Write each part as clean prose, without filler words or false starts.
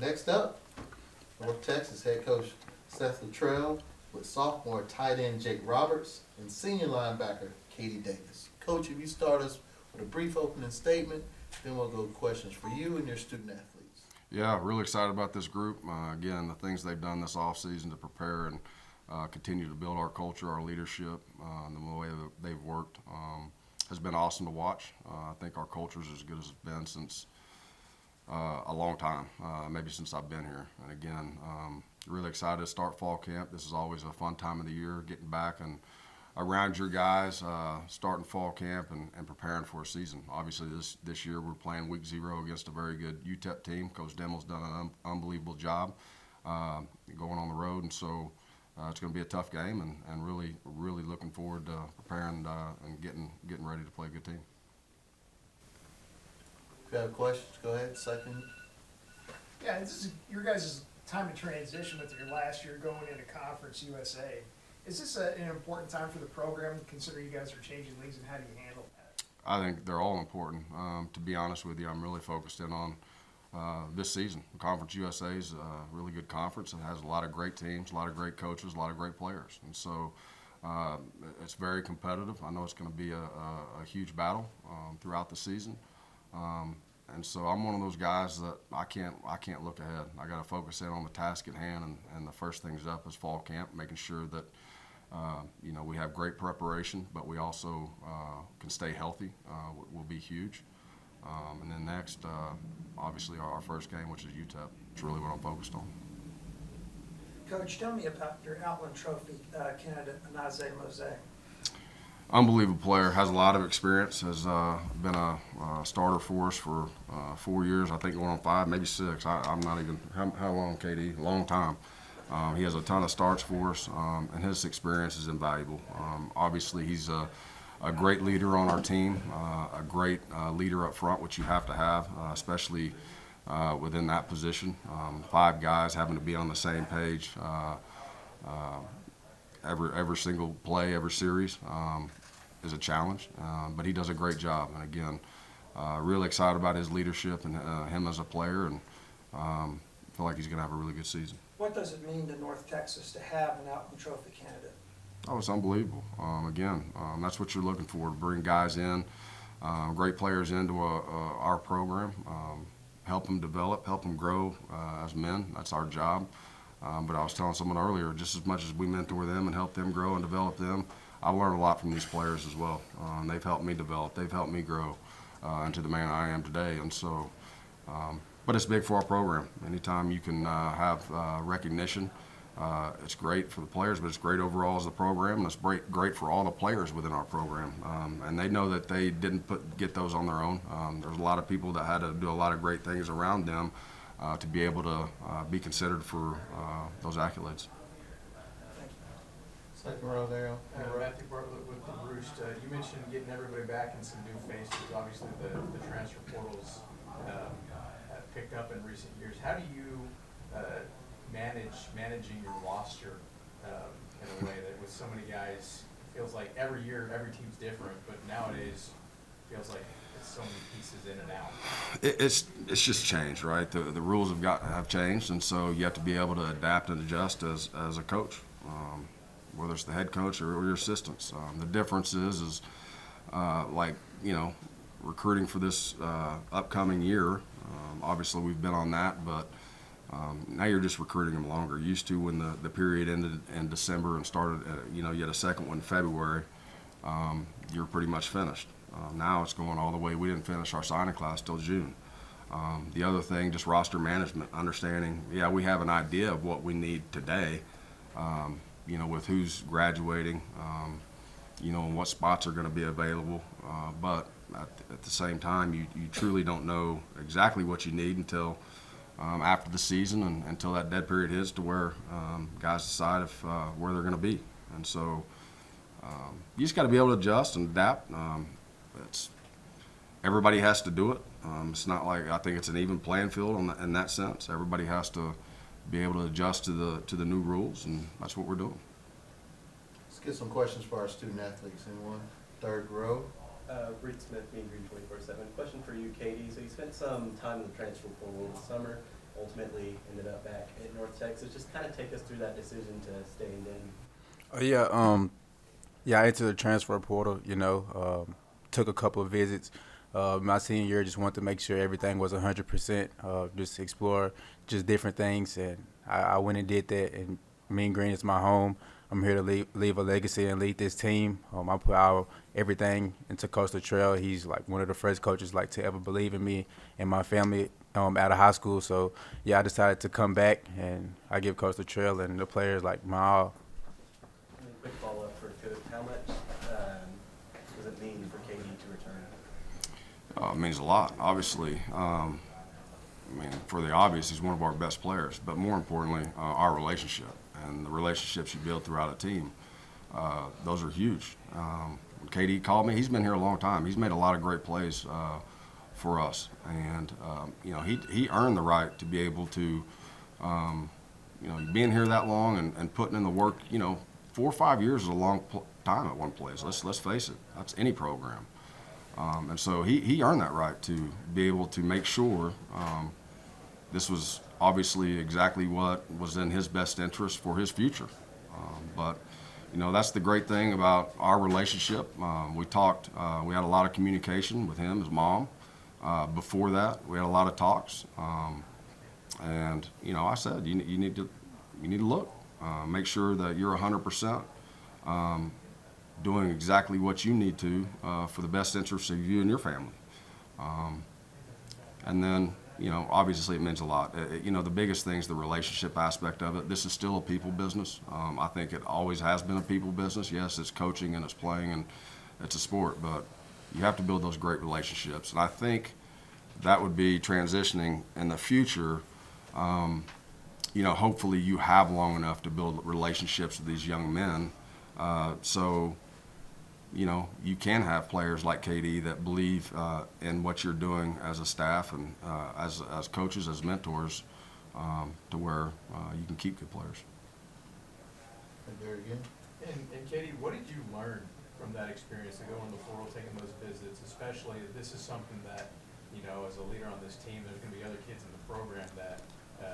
Next up, North Texas head coach Seth Littrell with sophomore tight end Jake Roberts and senior linebacker Katie Davis. Coach, if you start us with a brief opening statement, then we'll go to questions for you and your student athletes. Yeah, really excited about this group. Again, the things they've done this offseason to prepare and continue to build our culture, our leadership, and the way that they've worked has been awesome to watch. I think our culture is as good as it's been since a long time, maybe since I've been here. And again, really excited to start fall camp. This is always a fun time of the year, getting back and around your guys, starting fall camp and preparing for a season. Obviously, this year we're playing week 0 against a very good UTEP team. Coach Demmel's done an unbelievable job going on the road, and so it's going to be a tough game, and really looking forward to preparing and getting ready to play a good team. If you have questions, go ahead. Second. Yeah, this is your guys' time of transition with your last year going into Conference USA. Is this an important time for the program, considering you guys are changing leagues, and how do you handle that? I think they're all important. To be honest with you, I'm really focused in on this season. Conference USA is a really good conference. It has a lot of great teams, a lot of great coaches, a lot of great players. And so it's very competitive. I know it's going to be a huge battle throughout the season. And so I'm one of those guys that I can't look ahead. I got to focus in on the task at hand, and the first things up is fall camp, making sure that we have great preparation, but we also can stay healthy. Will be huge. And then next, obviously our first game, which is UTEP. It's really what I'm focused on. Coach, tell me about your Outland Trophy candidate, Anaze Mose. Unbelievable player, has a lot of experience, has been a starter for us for 4 years, I think going on 5, maybe 6. I'm not even, how long, KD? Long time. He has a ton of starts for us, and his experience is invaluable. Obviously, he's a great leader on our team, a great leader up front, which you have to have, especially within that position. 5 guys having to be on the same page every single play, every series is a challenge, but he does a great job. And again, really excited about his leadership and him as a player, and feel like he's going to have a really good season. What does it mean to North Texas to have an Outland Trophy candidate? Oh, it's unbelievable. Again, that's what you're looking for, to bring guys in, great players into our program, help them develop, help them grow as men. That's our job. But I was telling someone earlier, just as much as we mentor them and help them grow and develop them, I learned a lot from these players as well. They've helped me develop. They've helped me grow into the man I am today. And so, but it's big for our program. Anytime you can have recognition, it's great for the players, but it's great overall as a program, and it's great for all the players within our program. And they know that they didn't get those on their own. There's a lot of people that had to do a lot of great things around them to be able to be considered for those accolades. Second row there. Matthew Bartlett with the Roost. You mentioned getting everybody back and some new faces. Obviously, the transfer portals have picked up in recent years. How do you managing your roster in a way that with so many guys, it feels like every year every team's different, but nowadays it feels like it's so many pieces in and out. It's just changed, right? The rules have changed, and so you have to be able to adapt and adjust as a coach, whether it's the head coach or your assistants. The difference is recruiting for this upcoming year. Obviously, we've been on that, but now you're just recruiting them longer. Used to when the period ended in December and started, you had a second one in February, you're pretty much finished. Now it's going all the way. We didn't finish our signing class till June. The other thing, just roster management, understanding, we have an idea of what we need today, with who's graduating, and what spots are going to be available. But at the same time, you truly don't know exactly what you need until after the season and until that dead period hits, to where guys decide where they're going to be. And so you just got to be able to adjust and adapt. Everybody has to do it. It's not like, I think it's an even playing field in that sense. Everybody has to be able to adjust to the new rules, and that's what we're doing. Let's get some questions for our student athletes. Anyone? Third row. Reed Smith, Mean Green 24/7. Question for you, Katie. So you spent some time in the transfer portal this summer. ultimately ended up back at North Texas. Just kind of take us through that decision to stay in Denton. Yeah, I entered the transfer portal, took a couple of visits. My senior year, just wanted to make sure everything was 100%, just explore just different things. And I went and did that, and Mean Green is my home. I'm here to leave a legacy and lead this team. I put everything into Coach Littrell. He's like one of the first coaches to ever believe in me and my family out of high school. So, yeah, I decided to come back, and I give Coach Littrell and the players my all. And then quick follow-up for Coach. How much does it mean for KD to return? It means a lot, obviously. For the obvious, he's one of our best players, but more importantly, our relationship and the relationships you build throughout a team, those are huge. When KD called me, he's been here a long time. He's made a lot of great plays for us, and he earned the right to be able to, being here that long and putting in the work. 4 or 5 years is a long time at one place. Let's face it, that's any program. And so he earned that right to be able to make sure this was obviously exactly what was in his best interest for his future. But that's the great thing about our relationship. We talked, we had a lot of communication with him, his mom. Before that, we had a lot of talks. And I said, you need to look, make sure that you're 100%. Doing exactly what you need to for the best interest of you and your family. And then, obviously it means a lot. The biggest thing is the relationship aspect of it. This is still a people business. I think it always has been a people business. Yes, it's coaching and it's playing and it's a sport, but you have to build those great relationships. And I think that would be transitioning in the future. Hopefully you have long enough to build relationships with these young men. So you can have players like KD that believe in what you're doing as a staff and as coaches, as mentors, to where you can keep good players. And there again. And Katie, what did you learn from that experience to go in the portal, taking those visits, especially if this is something that, as a leader on this team, there's going to be other kids in the program that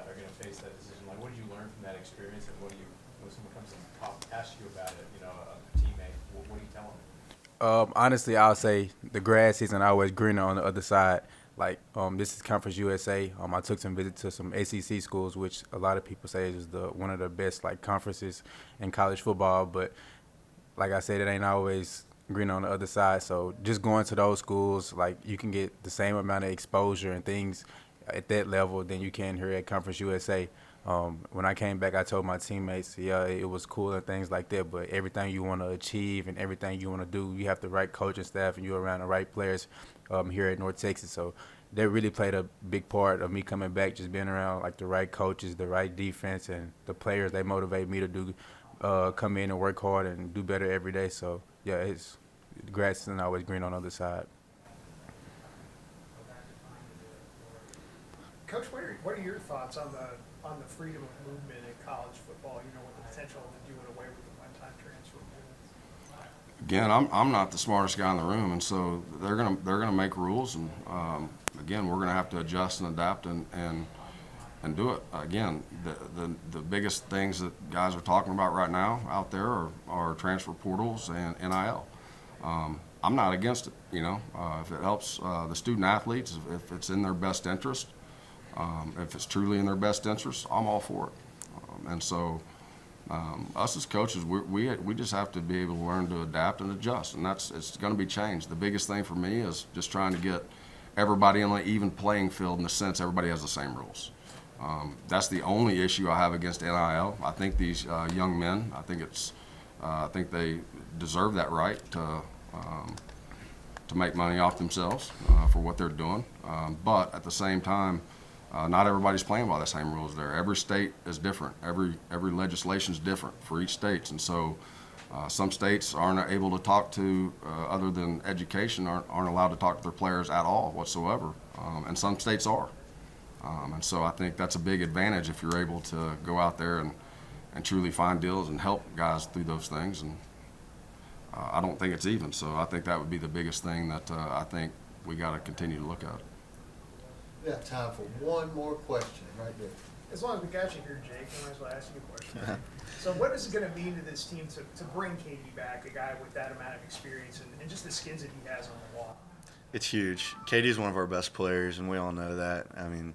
are going to face that decision. Like, what did you learn from that experience, and when someone comes and asks you about it, a teammate, what do you tell them? Honestly, I'll say the grass isn't always greener on the other side. This is Conference USA. I took some visits to some ACC schools, which a lot of people say is one of the best conferences in college football. But like I said, it ain't always greener on the other side. So just going to those schools, you can get the same amount of exposure and things at that level than you can here at Conference USA. When I came back, I told my teammates, yeah, it was cool and things like that, but everything you want to achieve and everything you want to do, you have the right coaching staff and you're around the right players here at North Texas. So that really played a big part of me coming back, just being around the right coaches, the right defense, and the players. They motivate me to come in and work hard and do better every day. So yeah, the grass isn't always green on the other side. Coach, what are your thoughts on the freedom of movement in college football? With the potential of doing away with the one-time transfer rule. Again, I'm not the smartest guy in the room, and so they're gonna make rules, and again, we're gonna have to adjust and adapt and do it. Again, the biggest things that guys are talking about right now out there are transfer portals and NIL. I'm not against it. If it helps the student athletes, if it's in their best interest. If it's truly in their best interest, I'm all for it. And so us as coaches, we just have to be able to learn to adapt and adjust, and it's going to be changed. The biggest thing for me is just trying to get everybody on an even playing field in the sense everybody has the same rules. That's the only issue I have against NIL. I think these young men, I think they deserve that right to make money off themselves for what they're doing. But at the same time, not everybody's playing by the same rules there. Every state is different. Every legislation is different for each state, and so some states aren't able to talk to, other than education, aren't allowed to talk to their players at all whatsoever, and some states are. And so I think that's a big advantage if you're able to go out there and truly find deals and help guys through those things. And I don't think it's even, so I think that would be the biggest thing that I think we got to continue to look at. We have time for one more question right there. As long as we got you here, Jake, I might as well ask you a question. So what is it gonna mean to this team to bring KD back, a guy with that amount of experience and just the skills that he has on the wall? It's huge. KD's one of our best players, and we all know that. I mean,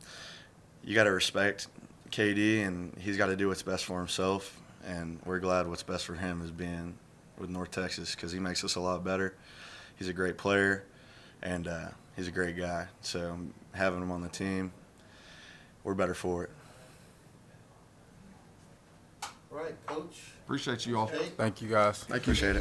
you got to respect KD, and he's got to do what's best for himself. And we're glad what's best for him is being with North Texas because he makes us a lot better. He's a great player, and he's a great guy. So having him on the team, we're better for it. All right, Coach. Appreciate you all. Jake. Thank you guys. Thank you. Appreciate it.